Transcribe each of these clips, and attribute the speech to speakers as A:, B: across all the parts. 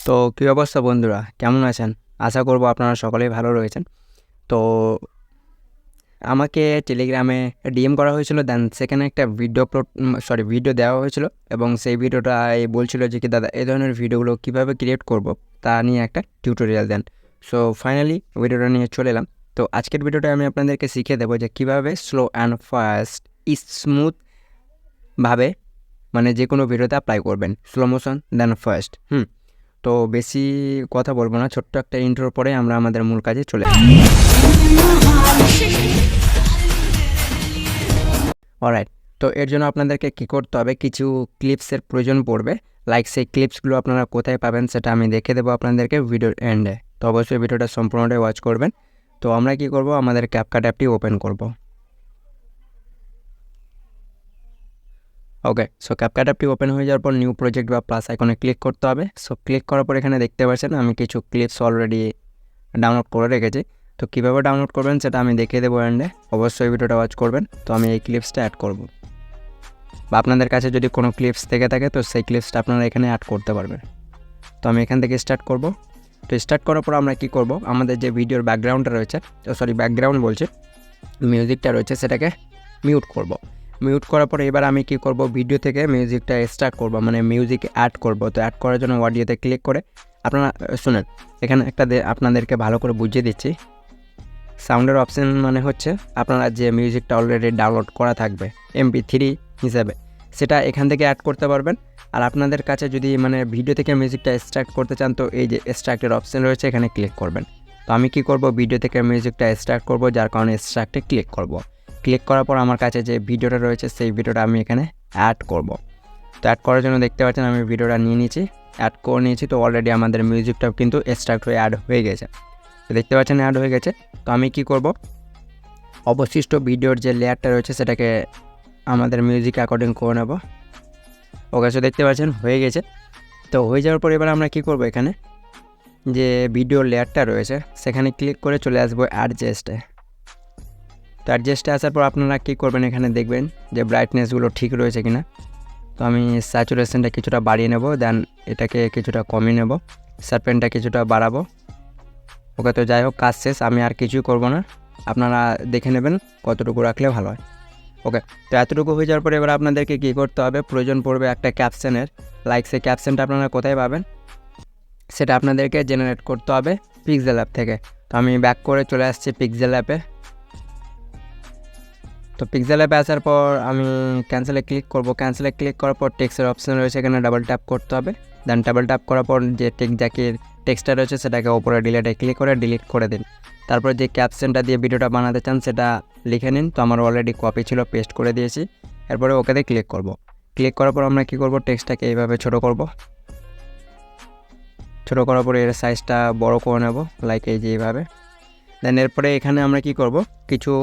A: তো কী অবস্থা বন্ধুরা, কেমন আছেন? আশা করব আপনারা সকলেই ভালো রয়েছেন। তো আমাকে টেলিগ্রামে ডিএম করা হয়েছিল, দেন সেখানে একটা ভিডিও দেওয়া হয়েছিল এবং সেই ভিডিওটা বলছিল যে কি দাদা এই ধরনের ভিডিওগুলো কীভাবে ক্রিয়েট করব তা নিয়ে একটা টিউটোরিয়াল দেন। সো ফাইনালি ভিডিওটা নিয়ে চলে এলাম। তো আজকের ভিডিওটা আমি আপনাদেরকে শিখিয়ে দেবো যে কীভাবে স্লো অ্যান্ড ফাস্ট স্মুথভাবে মানে যে কোনো ভিডিওতে অ্যাপ্লাই করবেন, স্লো মোশন দেন ফাস্ট। তো বেশি কথা বলবো না, ছোট্ট একটা ইন্ট্রোর পরে আমরা আমাদের মূল কাজে চলে আসি। অলরাইট, তো এর জন্য আপনাদেরকে কী করতে হবে, কিছু ক্লিপসের প্রয়োজন পড়বে। লাইক সেই ক্লিপসগুলো আপনারা কোথায় পাবেন সেটা আমি দেখে দেবো আপনাদেরকে ভিডিওর এন্ডে। তো অবশ্যই ভিডিওটা সম্পূর্ণটাই ওয়াচ করবেন। তো আমরা কি করব, আমাদের ক্যাপকাট অ্যাপটি ওপেন করব। ওকে, সো ক্যাপকাট অ্যাপটি ওপেন হয়ে যাওয়ার পর নিউ প্রজেক্ট বা প্লাস আইকনে ক্লিক করতে হবে। সো ক্লিক করার পর এখানে দেখতে পাচ্ছেন আমি কিছু ক্লিপস অলরেডি ডাউনলোড করে রেখেছি। তো কীভাবে ডাউনলোড করবেন সেটা আমি দেখিয়ে দেবো এন্ডে, অবশ্যই ভিডিওটা ওয়াচ করবেন। তো আমি এই ক্লিপসটা অ্যাড করব, বা আপনাদের কাছে যদি কোনো ক্লিপস থেকে থাকে তো সেই ক্লিপসটা আপনারা এখানে অ্যাড করতে পারবেন। তো আমি এখান থেকে স্টার্ট করব। তো স্টার্ট করার পর আমরা কি করব, আমাদের যে ভিডিওর ব্যাকগ্রাউন্ডটা রয়েছে, ব্যাকগ্রাউন্ড বলছে মিউজিকটা রয়েছে সেটাকে মিউট করব। মিউট করার পরে এবার আমি কি করব, ভিডিও থেকে মিউজিকটা স্টার্ট করব, মানে মিউজিক অ্যাড করব। তো অ্যাড করার জন্য অডিওতে ক্লিক করে আপনারা শুনেন, এখানে একটা আপনাদেরকে ভালো করে বুঝিয়ে দিচ্ছি। সাউন্ডের অপশান মানে হচ্ছে আপনারা যে মিউজিকটা অলরেডি ডাউনলোড করা থাকবে MP3 হিসাবে, সেটা এখান থেকে অ্যাড করতে পারবেন। আর আপনাদের কাছে যদি মানে ভিডিও থেকে মিউজিকটা এক্সট্রাক্ট করতে চান তো এই যে এক্সট্রাক্টের অপশান রয়েছে, এখানে ক্লিক করবেন। তো আমি কি করব, ভিডিও থেকে মিউজিকটা এক্সট্রাক্ট করব, যার কারণে এক্সট্রাক্টে ক্লিক করব। ক্লিক করার পর আমার কাছে যে ভিডিওটা রয়েছে সেই ভিডিওটা আমি এখানে অ্যাড করব। তো অ্যাড করার জন্য দেখতে পাচ্ছেন আমি ভিডিওটা নিয়ে নিয়েছি, অ্যাড করে নিয়েছি। তো অলরেডি আমাদের মিউজিকটাও কিন্তু এক্সট্রাক্ট হয়ে অ্যাড হয়ে গেছে। তো দেখতে পাচ্ছেন অ্যাড হয়ে গেছে। তো আমি কি করব, অবশিষ্ট ভিডিওর যে লেয়ারটা রয়েছে সেটাকে আমাদের মিউজিক অ্যাকর্ডিং করে নেব। ওকে, সো দেখতে পাচ্ছেন হয়ে গেছে। তো হয়ে যাওয়ার পর এবার আমরা কি করব, এখানে যে ভিডিওর লেয়ারটা রয়েছে সেখানে ক্লিক করে চলে আসবো অ্যাডজাস্টে। তো অ্যাডজাস্টে আসার পর আপনারা কী করবেন, এখানে দেখবেন যে ব্রাইটনেসগুলো ঠিক রয়েছে কিনা। তো আমি স্যাচুরেশনটা কিছুটা বাড়িয়ে নেব, দেন এটাকে কিছুটা কমিয়ে নেব, শার্পেনটা কিছুটা বাড়াবো। ওকে, তো যাই হোক কাজ শেষ, আমি আর কিছুই করব না, আপনারা দেখে নেবেন কতটুকু রাখলে ভালো হয়। ওকে, তো এতটুকু হয়ে যাওয়ার পরে এবার আপনাদেরকে কী করতে হবে, প্রয়োজন পড়বে একটা ক্যাপশনের। লাইক সেই ক্যাপশনটা আপনারা কোথায় পাবেন সেটা আপনাদেরকে জেনারেট করতে হবে পিক্সেল অ্যাপ থেকে। তো আমি ব্যাক করে চলে আসছি পিক্সেল অ্যাপে। তো পিক্সেল অ্যাপে আসার পর আমি ক্যান্সেলে ক্লিক করব। ক্যান্সেলে ক্লিক করার পর টেক্সটের অপশান রয়েছে, এখানে ডাবল ট্যাপ করতে হবে। দেন ডাবল ট্যাপ করার পর যে টেক্সটটা রয়েছে সেটাকে ওপরে ডিলিটে ক্লিক করে ডিলিট করে দিন। তারপর যে ক্যাপশনটা দিয়ে ভিডিওটা বানাতে চান সেটা লিখে নিন। তো আমার অলরেডি কপি ছিল, পেস্ট করে দিয়েছি। এরপরে ওকেতে ক্লিক করব। ক্লিক করার পর আমরা কী করব, টেক্সটটাকে এইভাবে ছোটো করব। ছোটো করার পরে এর সাইজটা বড় করে নেব, লাইক এই যে এইভাবে। দেন এরপরে এখানে আমরা কি করব, কিছু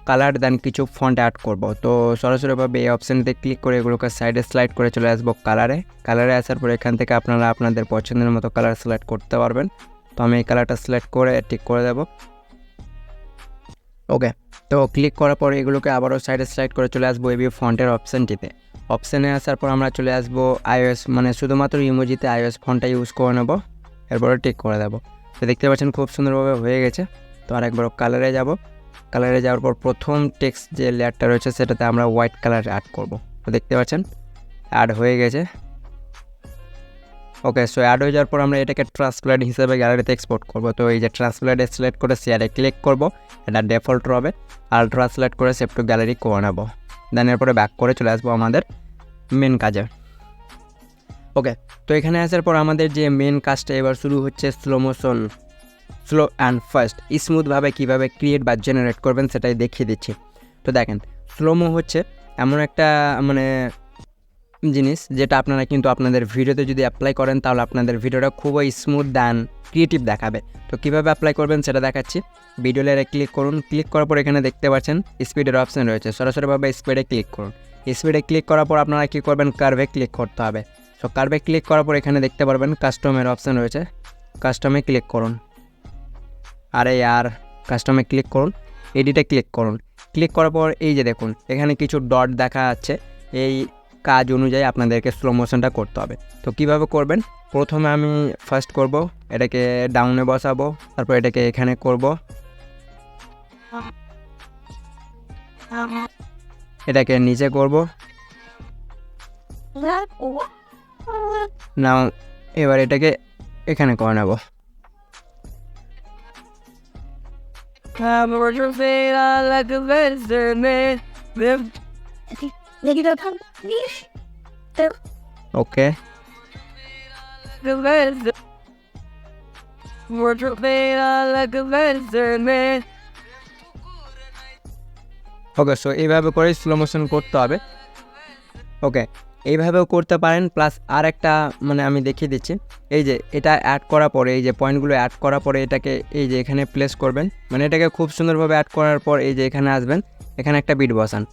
A: কালার দেন কিছু ফন্ট অ্যাড করব। তো সরাসরিভাবে এই অপশানতে ক্লিক করে এগুলোকে সাইডে স্লাইড করে চলে আসবো কালারে আসার পর এখান থেকে আপনারা আপনাদের পছন্দের মতো কালার সিলেক্ট করতে পারবেন। তো আমি এই কালারটা সিলেক্ট করে টিক করে দেব। ওকে, তো ক্লিক করার পর এগুলোকে আবারও সাইডে স্লাইড করে চলে আসবো এই ফন্টের অপশানটিতে। অপশানে আসার পর আমরা চলে আসবো iOS, মানে শুধুমাত্র ইমোজিতে iOS ফন্টটা ইউজ করে নেব। এরপরে টিক করে দেবো। তো দেখতে পাচ্ছেন খুব সুন্দরভাবে হয়ে গেছে। তো আরেকবার কালারে যাব। কালারে যাওয়ার পর প্রথম টেক্সট যে লেয়ারটা রয়েছে সেটাতে আমরা হোয়াইট কালার অ্যাড করব। তো দেখতে পাচ্ছেন অ্যাড হয়ে গেছে। ওকে, সো অ্যাড হয়ে যাওয়ার পর আমরা এটাকে ট্রান্সপ্লেট হিসেবে গ্যালারিতে এক্সপোর্ট করব। তো এই যে ট্রান্সপ্লেটে সিলেক্ট করে শেয়ারে ক্লিক করব, এটা ডিফল্ট হবে। আর ট্রান্সলেট করে সেভ টু গ্যালারি করে নেব। দেন এরপরে ব্যাক করে চলে আসবো আমাদের মেন কাজে। ওকে, তো এখানে আসার পর আমাদের যে মেন কাজটা এবার শুরু হচ্ছে স্লো অ্যান্ড ফাস্ট স্মুথভাবে কীভাবে ক্রিয়েট বা জেনারেট করবেন সেটাই দেখিয়ে দিচ্ছি। তো দেখেন, স্লোমো হচ্ছে এমন একটা মানে জিনিস যেটা আপনারা কিন্তু আপনাদের ভিডিওতে যদি অ্যাপ্লাই করেন তাহলে আপনাদের ভিডিওটা খুবই স্মুথ দেন ক্রিয়েটিভ দেখাবে। তো কীভাবে অ্যাপ্লাই করবেন সেটা দেখাচ্ছি। ভিডিও লেয়ারে ক্লিক করুন। ক্লিক করার পর এখানে দেখতে পাচ্ছেন স্পিডের অপশান রয়েছে, সরাসরিভাবে স্পিডে ক্লিক করুন। স্পিডে ক্লিক করার পর আপনারা কী করবেন, কার্ভে ক্লিক করতে হবে। তো কার্ভে ক্লিক করার পর এখানে দেখতে পারবেন কাস্টমের অপশান রয়েছে, কাস্টমে ক্লিক করুন। আর কাস্টমে ক্লিক করুন, এডিটে ক্লিক করুন। ক্লিক করার পর এই যে দেখুন এখানে কিছু ডট দেখা যাচ্ছে, এই কাজ অনুযায়ী আপনাদেরকে স্লো মোশনটা করতে হবে। তো কিভাবে করবেন, প্রথমে আমি ফার্স্ট করব এটাকে ডাউনে বসাবো, তারপর এটাকে এখানে করব, এটাকে নিচে করব। নাও এবার এটাকে এখানে করে নেব। ওকে, ওকে। সো এইভাবে করে স্লো মোশন করতে হবে। ওকে, এইভাবেও করতে পারেন। প্লাস আর একটা মানে আমি দেখিয়ে দিচ্ছি, এই যে এটা অ্যাড করার পরে এই যে পয়েন্টগুলো অ্যাড করার পরে এটাকে এই যে এখানে প্লেস করবেন, মানে এটাকে খুব সুন্দরভাবে অ্যাড করার পর এই যে এখানে আসবেন, এখানে একটা বিট বসান।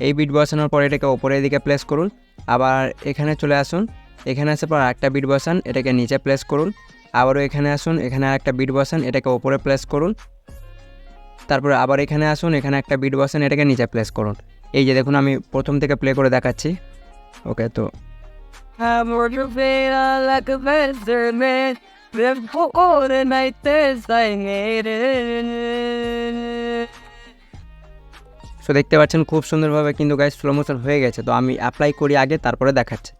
A: এই বিট বসানোর পর এটাকে ওপরের দিকে প্লেস করুন, আবার এখানে চলে আসুন, এখানে আসার পর আরেকটা বিট বসান, এটাকে নিচে প্লেস করুন, আবারও এখানে আসুন, এখানে আরেকটা বিট বসান, এটাকে ওপরে প্লেস করুন, তারপরে আবার এখানে আসুন, এখানে একটা বিট বসান, এটাকে নিচে প্লেস করুন। এই যে দেখুন আমি প্রথম থেকে প্লে করে দেখাচ্ছি। ওকে, তো সো দেখতে পাচ্ছেন খুব সুন্দরভাবে কিন্তু গাইস স্লো মোশন হয়ে গেছে। তো আমি অ্যাপ্লাই করি আগে, তারপরে দেখাচ্ছি।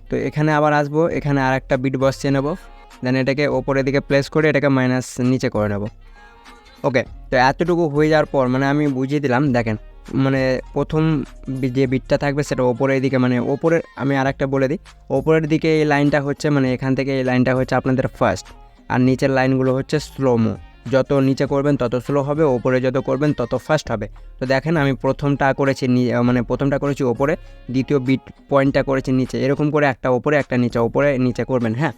A: তো এখানে আবার আসবো, এখানে আর একটা বিট বসিয়ে নেব, দেন এটাকে ওপরের দিকে প্লেস করে এটাকে মাইনাস নিচে করে নেব। ওকে, তো এতটুকু হয়ে যাওয়ার পর মানে আমি বুঝিয়ে দিলাম, দেখেন মানে প্রথম যে বিটটা থাকবে সেটা ওপরের দিকে, মানে ওপরের আমি আর একটা বলে দিই, ওপরের দিকে এই লাইনটা হচ্ছে মানে এখান থেকে এই লাইনটা হচ্ছে আপনাদের ফার্স্ট, আর নিচের লাইনগুলো হচ্ছে স্লোমো। যত নিচে করবেন তত স্লো হবে, ওপরে যত করবেন তত ফাস্ট হবে। তো দেখেন আমি প্রথমটা করেছি মানে প্রথমটা করেছি ওপরে, দ্বিতীয় বিট পয়েন্টটা করেছি নিচে, এরকম করে একটা ওপরে একটা নিচে, ওপরে নিচে করবেন। হ্যাঁ,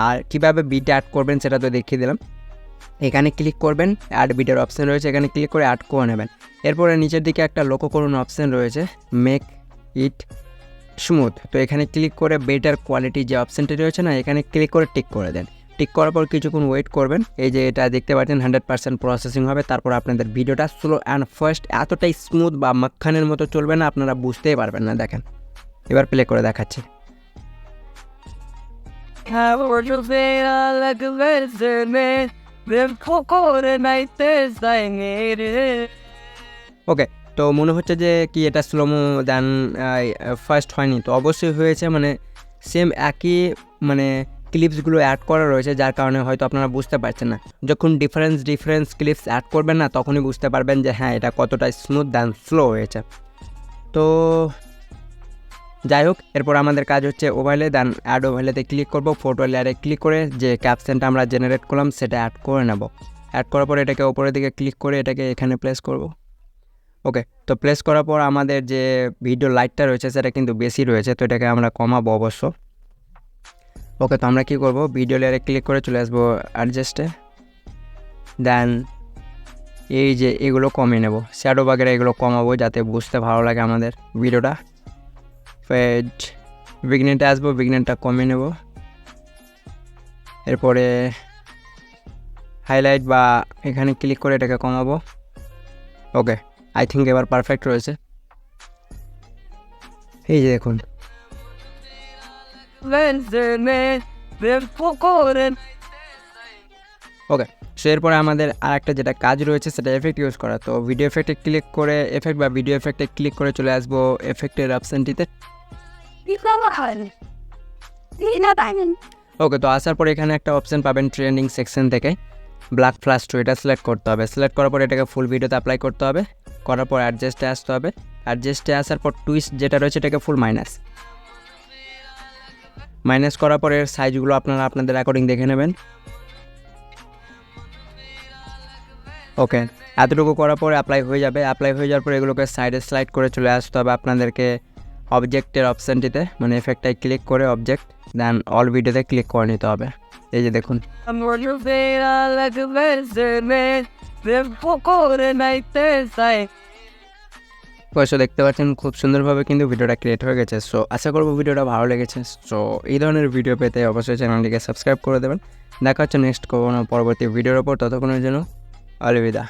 A: আর কীভাবে বিট অ্যাড করবেন সেটা তো দেখিয়ে দিলাম। এখানে ক্লিক করবেন, অ্যাড বিটের অপশান রয়েছে, এখানে ক্লিক করে অ্যাড করে নেবেন। এরপরে নিচের দিকে একটা লক্ষ্য করুন অপশান রয়েছে মেক ইট স্মুথ। তো এখানে ক্লিক করে বেটার কোয়ালিটি যে অপশানটি রয়েছে না, এখানে ক্লিক করে টিক করে দেন। টিক করার পর কিছুক্ষণ ওয়েট করবেন। এই যে এটা দেখতে পাচ্ছেন 100% প্রসেসিং হবে। তারপর আপনাদের ভিডিওটা স্লো অ্যান্ড ফাস্ট, এতটাই স্মুথ বা মাখানের মতো চলবে না, আপনারা বুঝতেই পারবেন না। দেখেন এবার প্লে করে দেখাচ্ছি। ওকে, তো মনে হচ্ছে যে কি এটা স্লোমো দেন ফার্স্ট হয়নি, তো অবশ্যই হয়েছে, মানে সেম একই মানে ক্লিপসগুলো অ্যাড করা রয়েছে, যার কারণে হয়তো আপনারা বুঝতে পারছেন না। যখন ডিফারেন্স ক্লিপস অ্যাড করবেন না, তখনই বুঝতে পারবেন যে হ্যাঁ এটা কতটা স্মুথ দেন স্লো হয়েছে। তো যাই হোক, এরপর আমাদের কাজ হচ্ছে ওভারলে, দেন অ্যাড ওভারলেতে ক্লিক করব, ফটো লেয়ারে ক্লিক করে যে ক্যাপশনটা আমরা জেনারেট করলাম সেটা অ্যাড করে নেব। অ্যাড করার পর এটাকে ওপরের দিকে ক্লিক করে এটাকে এখানে প্লেস করব। ওকে, তো প্লেস করার পর আমাদের যে ভিডিও লাইটটা রয়েছে সেটা কিন্তু বেশি রয়েছে, তো এটাকে আমরা কমাবো অবশ্য। ওকে, তো আমরা কী করবো, ভিডিও লেয়ারে ক্লিক করে চলে আসবো অ্যাডজাস্টে, দেন এই যে এগুলো কমিয়ে নেব, শ্যাডো বাগেরা এগুলো কমাবো যাতে বুঝতে ভালো লাগে আমাদের ভিডিওটা। ফেড বিগনেটে আসবো, বিগনেটটা কমিয়ে নেব। এরপরে হাইলাইট বা এখানে ক্লিক করে এটাকে কমাবো। ওকে, আই থিঙ্ক এবার পারফেক্ট রয়েছে। এই যে দেখুন ওকে, সো এরপরে আমাদের আর একটা যেটা কাজ রয়েছে সেটা এফেক্ট ইউজ করা। তো ভিডিও এফেক্টে ক্লিক করে এফেক্ট বা ভিডিও এফেক্টে ক্লিক করে চলে আসবো এফেক্টের অপশানটিতে। ওকে, তো আসার পর এখানে একটা অপশান পাবেন ট্রেন্ডিং সেকশন থেকে ব্ল্যাক ফ্ল্যাশ টু, এটা সিলেক্ট করতে হবে। সিলেক্ট করার পর এটাকে ফুল ভিডিওতে অ্যাপ্লাই করতে হবে, করার পর অ্যাডজাস্টে আসতে হবে। অ্যাডজাস্টে আসার পর টুইস্ট যেটা রয়েছে এটাকে ফুল মাইনাস করার পর এর সাইজগুলো আপনারা আপনাদের অ্যাকর্ডিং দেখে নেবেন। ওকে, এতটুকু করার পরে অ্যাপ্লাই হয়ে যাবে। অ্যাপ্লাই হয়ে যাওয়ার পর এগুলোকে সাইডে স্লাইড করে চলে আসতে হবে আপনাদেরকে অবজেক্টের অপশানটিতে, মানে এফেক্টটাই ক্লিক করে অবজেক্ট, দেন অল ভিডিওতে ক্লিক করে নিতে হবে। এই যে দেখুন অবশ্য দেখতে পাচ্ছেন খুব সুন্দরভাবে কিন্তু ভিডিওটা ক্রিয়েট হয়ে গেছে। সো আশা করবো ভিডিওটা ভালো লেগেছে। সো এই ধরনের ভিডিও পেতে অবশ্যই চ্যানেলটিকে সাবস্ক্রাইব করে দেবেন। দেখা হচ্ছে নেক্সট কোনো পরবর্তী ভিডিওর ওপর, ততক্ষণের জন্য আলবিদা।